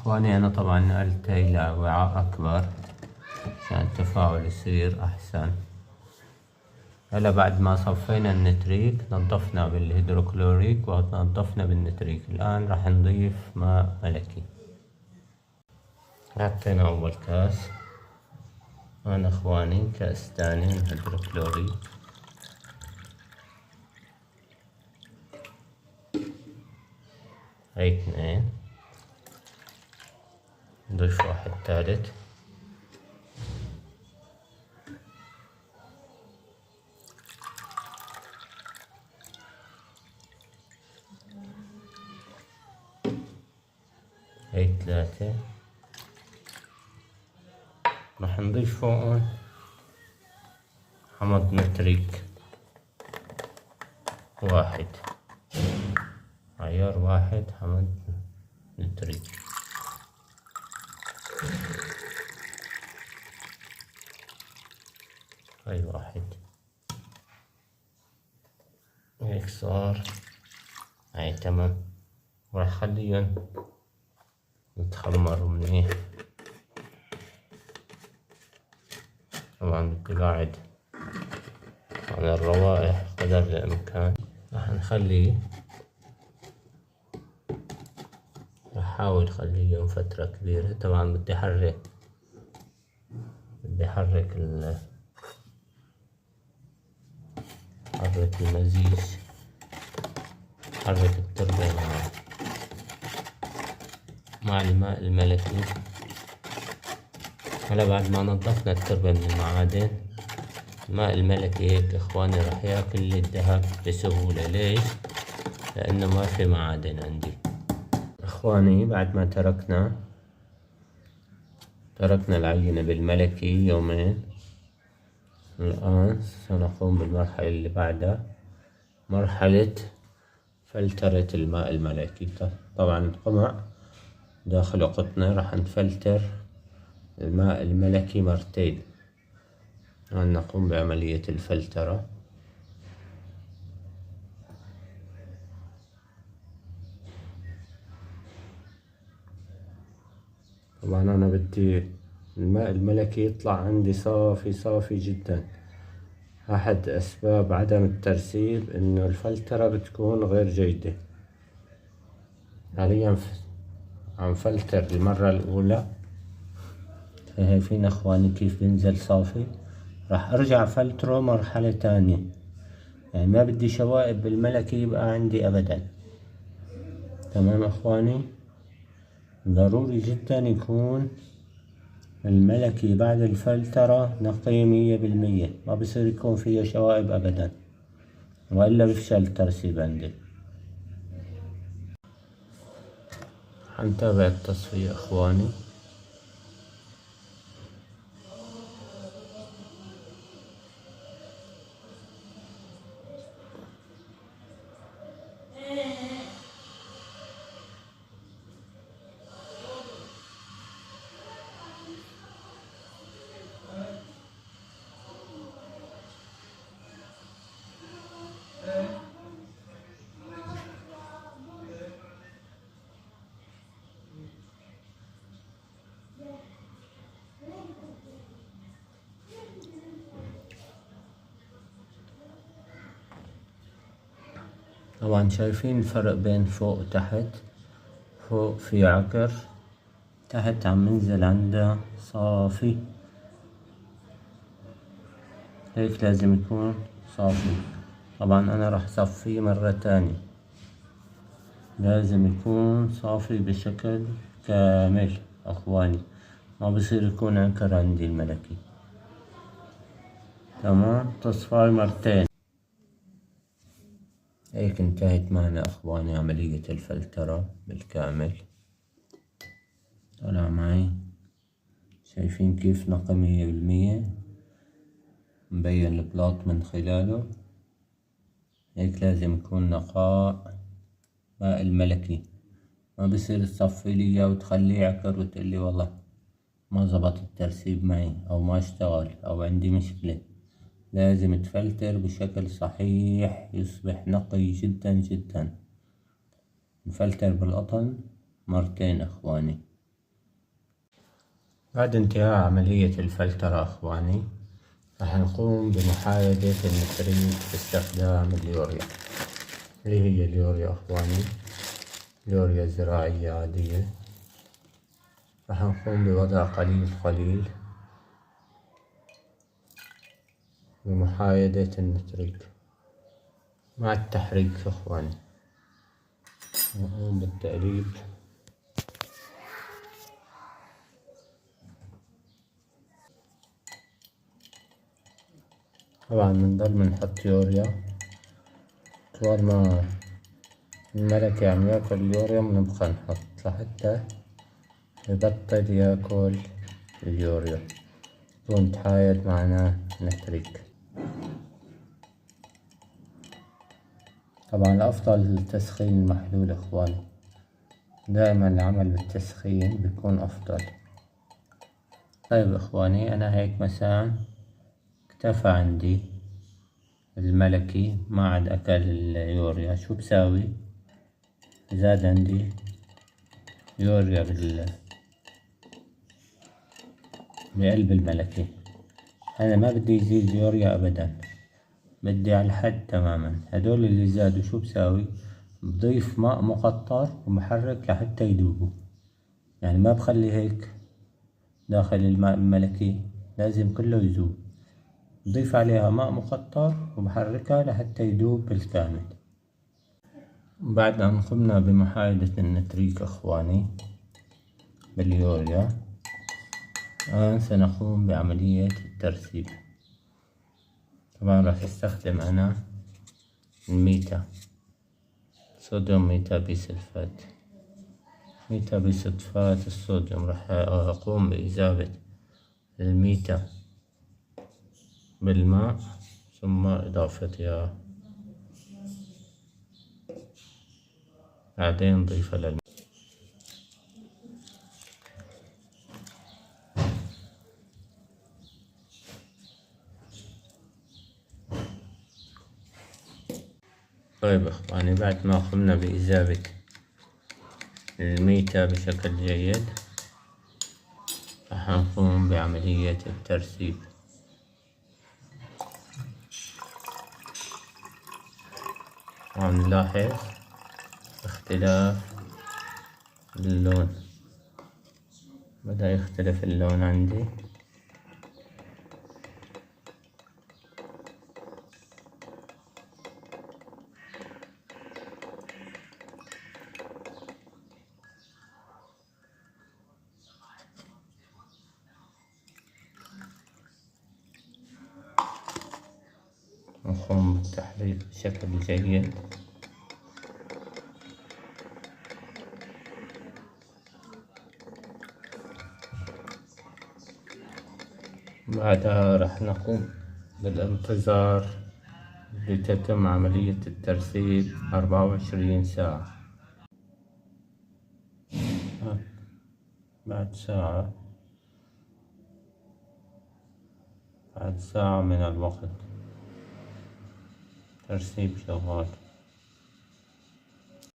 إخواني أنا طبعا نقلته إلى وعاء أكبر عشان التفاعل يصير أحسن. هلا بعد ما صفينا النتريك نظفنا بالهيدروكلوريك ونظفنا بالنتريك، الآن راح نضيف ماء ملكي. حطينا أول كاس، هون إخواني كاس تاني من هيدروكلوريك، هاي اثنين، نضيف واحد ثالث، هاي ثلاثة، راح نضيف فوقهم حمض نتريك واحد، عيار واحد حمض نتريك. هاي واحد، هيك صار، هاي تمام. وراح خليهم يتخمروا منيح. طبعا بدي بعد على الروائح قدر الإمكان، راح نخليه، راح أحاول أخليهم فترة كبيرة. طبعا بدي أحرك المزيج، أحرك التربة مع الماء الملكي. هلا بعد ما نظفنا التربة من المعادن، الماء الملكي هيك إخواني راح ياكل الذهب بسهولة. ليش؟ لأنه ما في معادن عندي. إخواني بعد ما تركنا العينة بالملكي يومين، الآن سنقوم بالمرحلة اللي بعدها، مرحلة فلترة الماء الملكي. طبعا القمع داخل قطنة، راح نفلتر الماء الملكي مرتين. الآن نقوم بعملية الفلترة. طبعا أنا بدي الماء الملكي يطلع عندي صافي جدا. أحد أسباب عدم الترسيب إنه الفلترة بتكون غير جيدة. حاليا عم فلتر المرة الأولى، شايفين إخواني كيف بينزل صافي. راح أرجع فلتره مرحلة تانية، يعني ما بدي شوائب بالملكي يبقى عندي أبدا. تمام إخواني، ضروري جدا يكون الملكي بعد الفلترة نقي 100%، ما بصير يكون فيه شوائب أبدا، وإلا بفشل الترسيب عندي. حنتابع التصفية إخواني. طبعا شايفين الفرق بين فوق وتحت. فوق في عكر، تحت عم ينزل عنده صافي. هيك لازم يكون صافي. طبعا أنا راح صفيه مرة تانية، لازم يكون صافي بشكل كامل أخواني، ما بصير يكون عكر عندي الملكي. تمام، تصفاي مرتين. هيك انتهت معنا إخواني عملية الفلترة بالكامل. طلع معي، شايفين كيف نقي 100%، مبين البلاط من خلاله. هيك لازم يكون نقاء ماء الملكي، ما بصير تصفي لي إياه وتخليه عكر وتقلي والله ما زبط الترسيب معي أو ما اشتغل أو عندي مشكلة. لازم تفلتر بشكل صحيح، يصبح نقي جدا جدا. نفلتر بالقطن مرتين إخواني. بعد انتهاء عملية الفلترة أخواني راح نقوم بمحايدة النتريج باستخدام اليوريا، اللي هي اليوريا أخواني، يوريا زراعية عادية. راح نقوم بوضع قليل قليل بمحايدة النتريج مع التحريك أخواني، نقوم بالتقليب. طبعا بنضل بنحط يوريا طوال ما الملكي عم ياكل اليوريا، بنبقى نحط لحتى يبطل ياكل اليوريا يكون تحايد معنا نتريك. طبعا الأفضل تسخين المحلول إخواني، دائما العمل بالتسخين بيكون أفضل. طيب إخواني، أنا هيك مساء اكتفى عندي الملكي ما عاد أكل اليوريا. شو بساوي؟ زاد عندي يوريا بقلب الملكي. أنا ما بدي يزيد يوريا أبدا، بدي على الحد تماما. هدول اللي زادوا شو بساوي؟ بضيف ماء مقطر ومحرك لحتى يذوبوا، يعني ما بخلي هيك داخل الماء الملكي، لازم كله يذوب. بضيف عليها ماء مقطر وبحركها لحتى يذوب بالكامل. بعد أن قمنا بمحايدة النتريك أخواني باليوريا، الآن سنقوم بعملية الترسيب. طبعا راح استخدم أنا الميتا، صوديوم ميتا بيسلفات، ميتا بسلفات الصوديوم. راح أقوم بإذابة الميتا بالماء ثم إضافتها، بعدين نضيفها للماء. طيب إخواني، بعد ما قمنا بإذابة الميتا بشكل جيد، راح نقوم بعملية الترسيب. وعم نلاحظ اختلاف باللون، بدأ يختلف اللون عندي. نقوم بالتحريك بشكل جيد. بعدها راح نقوم بالانتظار لتتم عملية الترسيب 24 ساعة. بعد ساعة من الوقت ترسيب شغال.